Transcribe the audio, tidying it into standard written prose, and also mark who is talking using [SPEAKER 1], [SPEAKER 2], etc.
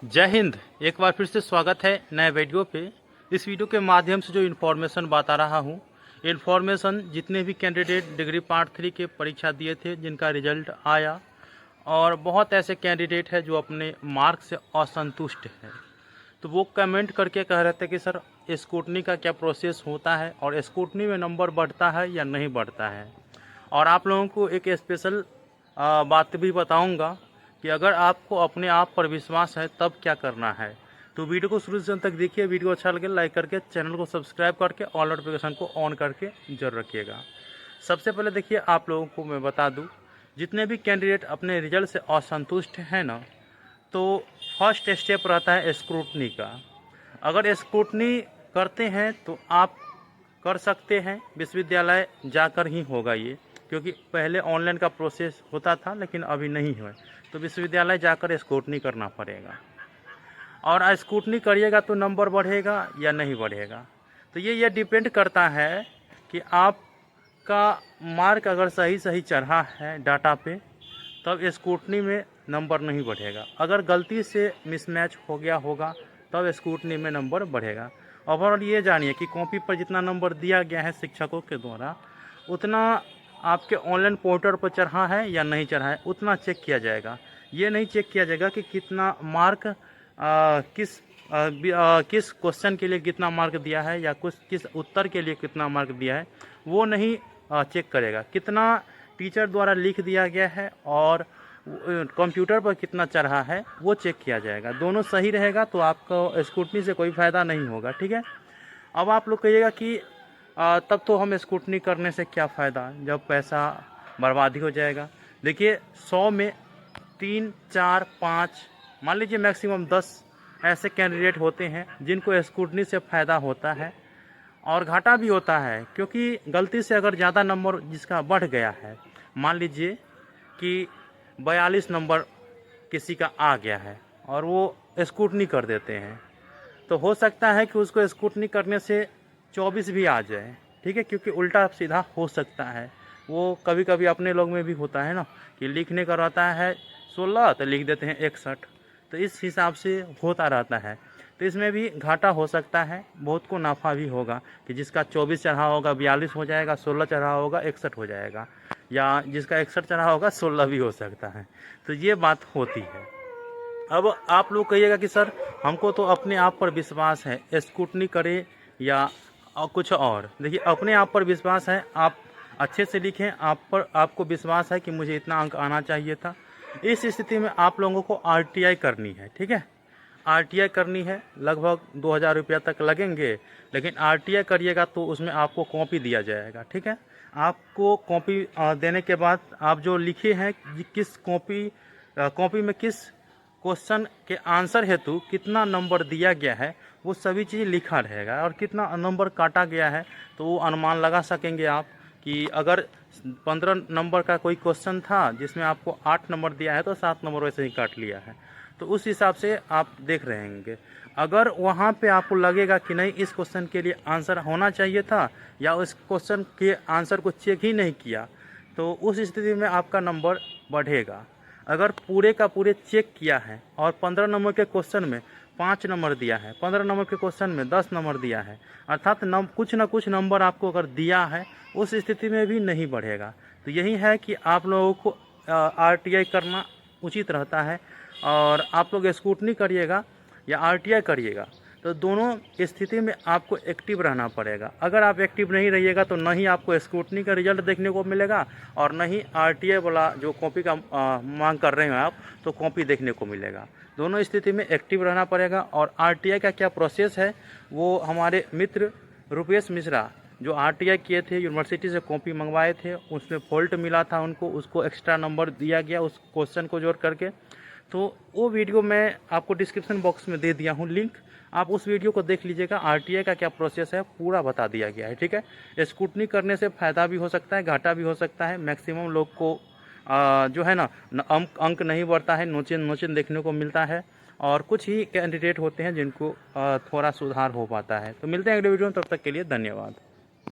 [SPEAKER 1] जय हिंद। एक बार फिर से स्वागत है नए वीडियो पे। इस वीडियो के माध्यम से जो इन्फॉर्मेशन बता रहा हूँ, इन्फॉर्मेशन जितने भी कैंडिडेट डिग्री पार्ट 3 के परीक्षा दिए थे, जिनका रिजल्ट आया, और बहुत ऐसे कैंडिडेट हैं जो अपने मार्क से असंतुष्ट हैं, तो वो कमेंट करके कह रहे थे कि सर स्क्रूटनी का क्या प्रोसेस होता है और स्क्रूटनी में नंबर बढ़ता है या नहीं बढ़ता है। और आप लोगों को एक स्पेशल बात भी बताऊंगा कि अगर आपको अपने आप पर विश्वास है तब क्या करना है। तो वीडियो को शुरू से अंत तक देखिए। वीडियो अच्छा लगे लाइक करके, चैनल को सब्सक्राइब करके ऑल नोटिफिकेशन को ऑन करके जरूर रखिएगा। सबसे पहले देखिए, आप लोगों को मैं बता दूं, जितने भी कैंडिडेट अपने रिजल्ट से असंतुष्ट हैं ना, तो फर्स्ट स्टेप रहता है स्क्रूटनी का। अगर स्क्रूटनी करते हैं तो आप कर सकते हैं, विश्वविद्यालय जाकर ही होगा ये, क्योंकि पहले ऑनलाइन का प्रोसेस होता था लेकिन अभी नहीं है, तो विश्वविद्यालय जाकर स्क्रूटनी करना पड़ेगा। और स्क्रूटनी करिएगा तो नंबर बढ़ेगा या नहीं बढ़ेगा, तो ये डिपेंड करता है कि आपका मार्क अगर सही सही चढ़ा है डाटा पे, तब स्क्रूटनी में नंबर नहीं बढ़ेगा। अगर गलती से मिसमैच हो गया होगा तब स्क्रूटनी में नंबर बढ़ेगा। ओवरऑल ये जानिए कि कॉपी पर जितना नंबर दिया गया है शिक्षकों के द्वारा, उतना आपके ऑनलाइन पोर्टल पर चढ़ा है या नहीं चढ़ा है, उतना चेक किया जाएगा। ये नहीं चेक किया जाएगा कि कितना मार्क किस क्वेश्चन के लिए कितना मार्क दिया है या किस उत्तर के लिए कितना मार्क दिया है, वो नहीं चेक करेगा। कितना टीचर द्वारा लिख दिया गया है और कंप्यूटर पर कितना चढ़ा है वो चेक किया जाएगा। दोनों सही रहेगा तो आपको स्क्रूटनी से कोई फ़ायदा नहीं होगा, ठीक है। अब आप लोग कहिएगा कि तब तो हम स्क्रूटनी करने से क्या फ़ायदा, जब पैसा बर्बादी हो जाएगा। देखिए, 100 में 3, 4, 5, मान लीजिए मैक्सिमम 10 ऐसे कैंडिडेट होते हैं जिनको स्क्रूटनी से फ़ायदा होता है और घाटा भी होता है, क्योंकि गलती से अगर ज़्यादा नंबर जिसका बढ़ गया है, मान लीजिए कि 42 नंबर किसी का आ गया है और वो स्क्रूटनी कर देते हैं, तो हो सकता है कि उसको स्क्रूटनी करने से 24 भी आ जाए, ठीक है, क्योंकि उल्टा सीधा हो सकता है। वो कभी कभी अपने लोग में भी होता है ना कि लिखने का रहता है 16 तो लिख देते हैं 61, तो इस हिसाब से होता रहता है। तो इसमें भी घाटा हो सकता है, बहुत को नाफा भी होगा कि जिसका 24 चढ़ा होगा 42 हो जाएगा, 16 चढ़ा होगा 61 हो जाएगा, या जिसका 61 चढ़ा होगा 16 भी हो सकता है। तो ये बात होती है। अब आप लोग कहिएगा कि सर हमको तो अपने आप पर विश्वास है, स्क्रूटनी करें या कुछ और। देखिए, अपने आप पर विश्वास है, आप अच्छे से लिखें, आपको विश्वास है कि मुझे इतना अंक आना चाहिए था। इस स्थिति में आप लोगों को आरटीआई करनी है, ठीक है। आरटीआई करनी है, लगभग 2000 रुपया तक लगेंगे, लेकिन आरटीआई करिएगा तो उसमें आपको कॉपी दिया जाएगा, ठीक है। आपको कॉपी देने के बाद आप जो लिखे हैं किस कॉपी में किस क्वेश्चन के आंसर हेतु कितना नंबर दिया गया है, वो सभी चीज़ लिखा रहेगा, और कितना नंबर काटा गया है तो वो अनुमान लगा सकेंगे आप कि अगर 15 नंबर का कोई क्वेश्चन था जिसमें आपको 8 नंबर दिया है तो 7 नंबर वैसे ही काट लिया है, तो उस हिसाब से आप देख रहेंगे। अगर वहाँ पे आपको लगेगा कि नहीं, इस क्वेश्चन के लिए आंसर होना चाहिए था या उस क्वेश्चन के आंसर को चेक ही नहीं किया, तो उस स्थिति में आपका नंबर बढ़ेगा। अगर पूरे का पूरे चेक किया है और 15 नंबर के क्वेश्चन में 5 नंबर दिया है, 15 नंबर के क्वेश्चन में 10 नंबर दिया है, अर्थात कुछ ना कुछ नंबर आपको अगर दिया है, उस स्थिति में भी नहीं बढ़ेगा। तो यही है कि आप लोगों को आरटीआई करना उचित रहता है, और आप लोग स्क्रूटनी करिएगा या आरटीआई करिएगा, तो दोनों स्थिति में आपको एक्टिव रहना पड़ेगा। अगर आप एक्टिव नहीं रहिएगा तो न ही आपको स्क्रूटनी का रिजल्ट देखने को मिलेगा और न ही आरटीआई वाला जो कॉपी का मांग कर रहे हैं आप, तो कॉपी देखने को मिलेगा। दोनों स्थिति में एक्टिव रहना पड़ेगा। और आरटीआई का क्या प्रोसेस है, वो हमारे मित्र रुपेश मिश्रा जो आरटीआई किए थे, यूनिवर्सिटी से कॉपी मंगवाए थे, उसमें फॉल्ट मिला था उनको, उसको एक्स्ट्रा नंबर दिया गया उस क्वेश्चन को जोड़ करके। तो वो वीडियो मैं आपको डिस्क्रिप्शन बॉक्स में दे दिया हूँ लिंक, आप उस वीडियो को देख लीजिएगा। आरटीआई का क्या प्रोसेस है पूरा बता दिया गया है, ठीक है। स्क्रूटनी करने से फ़ायदा भी हो सकता है, घाटा भी हो सकता है। मैक्सिमम लोग को जो है ना अंक नहीं बढ़ता है, नोचन देखने को मिलता है, और कुछ ही कैंडिडेट होते हैं जिनको थोड़ा सुधार हो पाता है। तो मिलते हैं अगले वीडियो में, तब तक के लिए धन्यवाद।